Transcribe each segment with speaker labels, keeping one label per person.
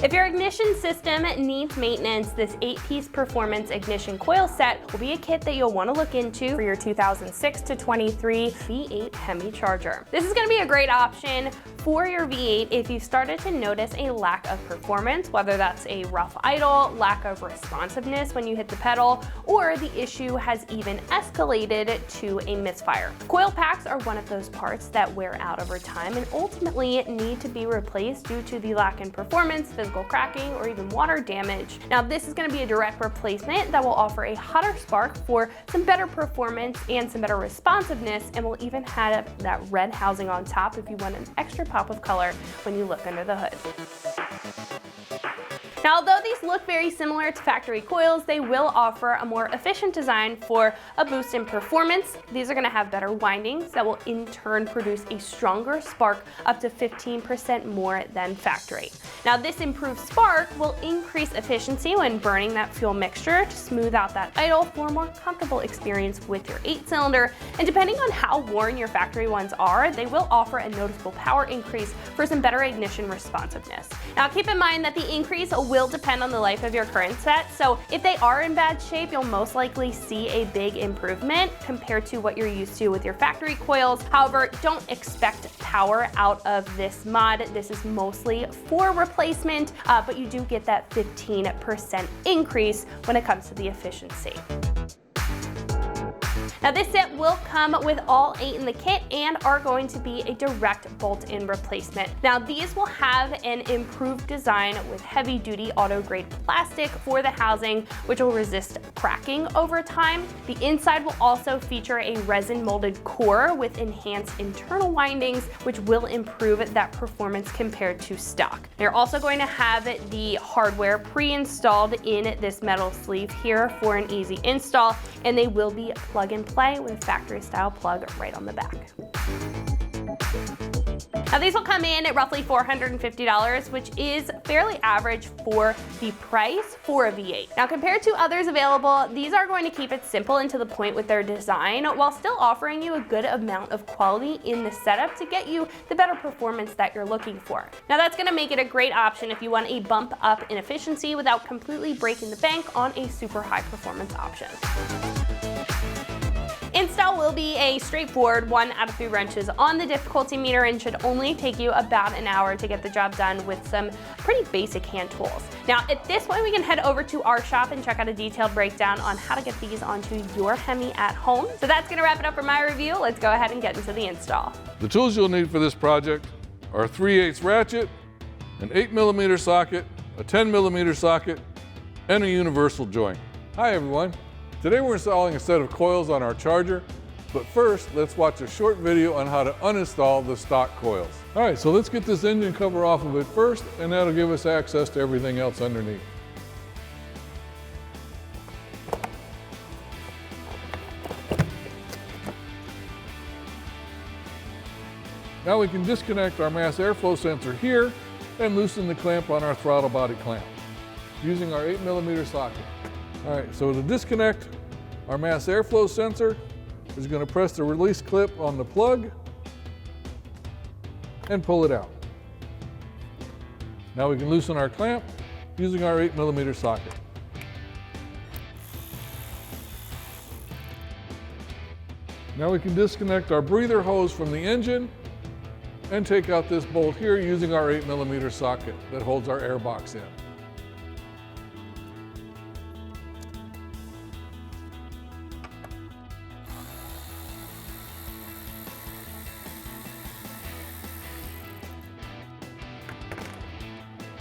Speaker 1: If your ignition system needs maintenance, this 8-piece Performance Ignition Coil Set will be a kit that you'll want to look into for your 2006 to 23 V8 HEMI Charger. This is going to be a great option for your V8 if you've started to notice a lack of performance, whether that's a rough idle, lack of responsiveness when you hit the pedal, or the issue has even escalated to a misfire. Coil packs are one of those parts that wear out over time and ultimately need to be replaced due to the lack in performance, physical cracking, or even water damage. Now, this is going to be a direct replacement that will offer a hotter spark for some better performance and some better responsiveness, and will even have that red housing on top if you want an extra pop of color when you look under the hood. Now, although these look very similar to factory coils, they will offer a more efficient design for a boost in performance. These are going to have better windings that will in turn produce a stronger spark up to 15% more than factory. Now, this improved spark will increase efficiency when burning that fuel mixture to smooth out that idle for a more comfortable experience with your 8-cylinder. And depending on how worn your factory ones are, they will offer a noticeable power increase for some better ignition responsiveness. Now, keep in mind that the increase will depend on the life of your current set, so if they are in bad shape, you'll most likely see a big improvement compared to what you're used to with your factory coils. However, don't expect power out of this mod. This is mostly for replacement, but you do get that 15% increase when it comes to the efficiency. Now, this set will come with all 8 in the kit and are going to be a direct bolt-in replacement. Now, these will have an improved design with heavy-duty auto-grade plastic for the housing, which will resist cracking over time. The inside will also feature a resin-molded core with enhanced internal windings, which will improve that performance compared to stock. They're also going to have the hardware pre-installed in this metal sleeve here for an easy install, and they will be plug-and-play with a factory style plug right on the back. Now, these will come in at roughly $450, which is fairly average for the price for a V8. Now, compared to others available, these are going to keep it simple and to the point with their design, while still offering you a good amount of quality in the setup to get you the better performance that you're looking for. Now, that's going to make it a great option if you want a bump up in efficiency without completely breaking the bank on a super high performance option. Install will be a straightforward 1 out of 3 wrenches on the difficulty meter and should only take you about an hour to get the job done with some pretty basic hand tools. Now, at this point, we can head over to our shop and check out a detailed breakdown on how to get these onto your Hemi at home. So that's going to wrap it up for my review. Let's go ahead and get into the install.
Speaker 2: The tools you'll need for this project are a 3/8 ratchet, an 8mm socket, a 10mm socket, and a universal joint. Hi everyone. Today we're installing a set of coils on our Charger, but first let's watch a short video on how to uninstall the stock coils. All right, so let's get this engine cover off of it first, and that'll give us access to everything else underneath. Now we can disconnect our mass airflow sensor here and loosen the clamp on our throttle body clamp using our 8mm socket. All right, so to disconnect our mass airflow sensor, is going to press the release clip on the plug and pull it out. Now we can loosen our clamp using our 8mm socket. Now we can disconnect our breather hose from the engine and take out this bolt here using our 8mm socket that holds our air box in.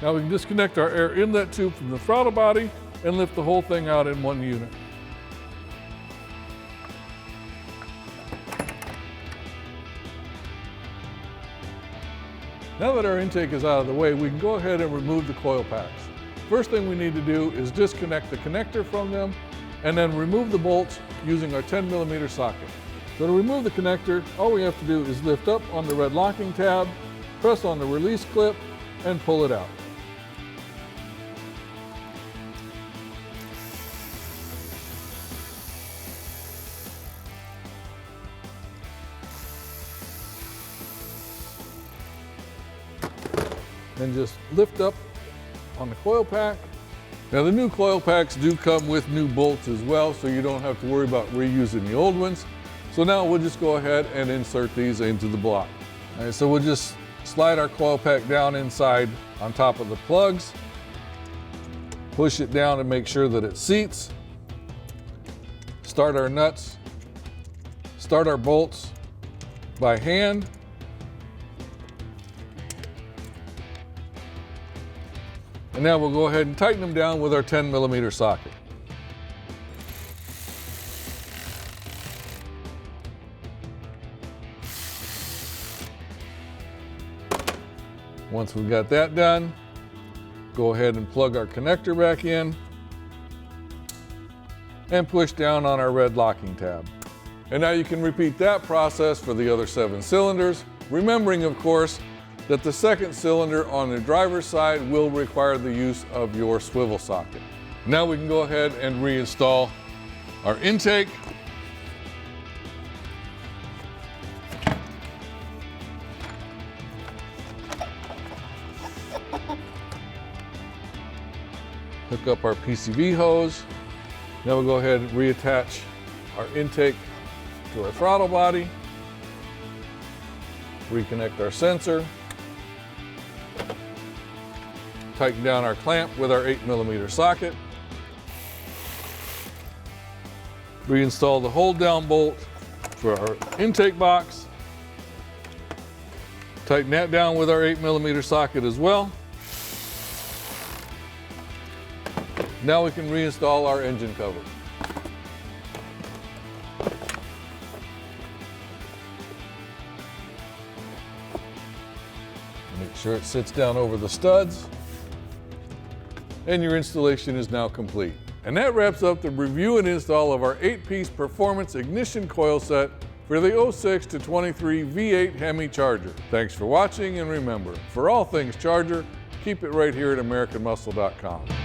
Speaker 2: Now we can disconnect our air inlet tube from the throttle body and lift the whole thing out in one unit. Now that our intake is out of the way, we can go ahead and remove the coil packs. First thing we need to do is disconnect the connector from them and then remove the bolts using our 10mm socket. So to remove the connector, all we have to do is lift up on the red locking tab, press on the release clip, and pull it out. Then just lift up on the coil pack. Now the new coil packs do come with new bolts as well, so you don't have to worry about reusing the old ones. So now we'll just go ahead and insert these into the block. All right, so we'll just slide our coil pack down inside on top of the plugs. Push it down and make sure that it seats. Start our nuts. Start our bolts by hand. And now we'll go ahead and tighten them down with our 10mm socket. Once we've got that done, go ahead and plug our connector back in and push down on our red locking tab. And now you can repeat that process for the other 7 cylinders, remembering of course that the second cylinder on the driver's side will require the use of your swivel socket. Now we can go ahead and reinstall our intake. Hook up our PCV hose. Now we'll go ahead and reattach our intake to our throttle body. Reconnect our sensor. Tighten down our clamp with our 8mm socket. Reinstall the hold down bolt for our intake box. Tighten that down with our 8mm socket as well. Now we can reinstall our engine cover. Make sure it sits down over the studs. And your installation is now complete. And that wraps up the review and install of our 8-piece Performance Ignition Coil Set for the 06 to 23 V8 HEMI Charger. Thanks for watching, and remember, for all things Charger, keep it right here at AmericanMuscle.com.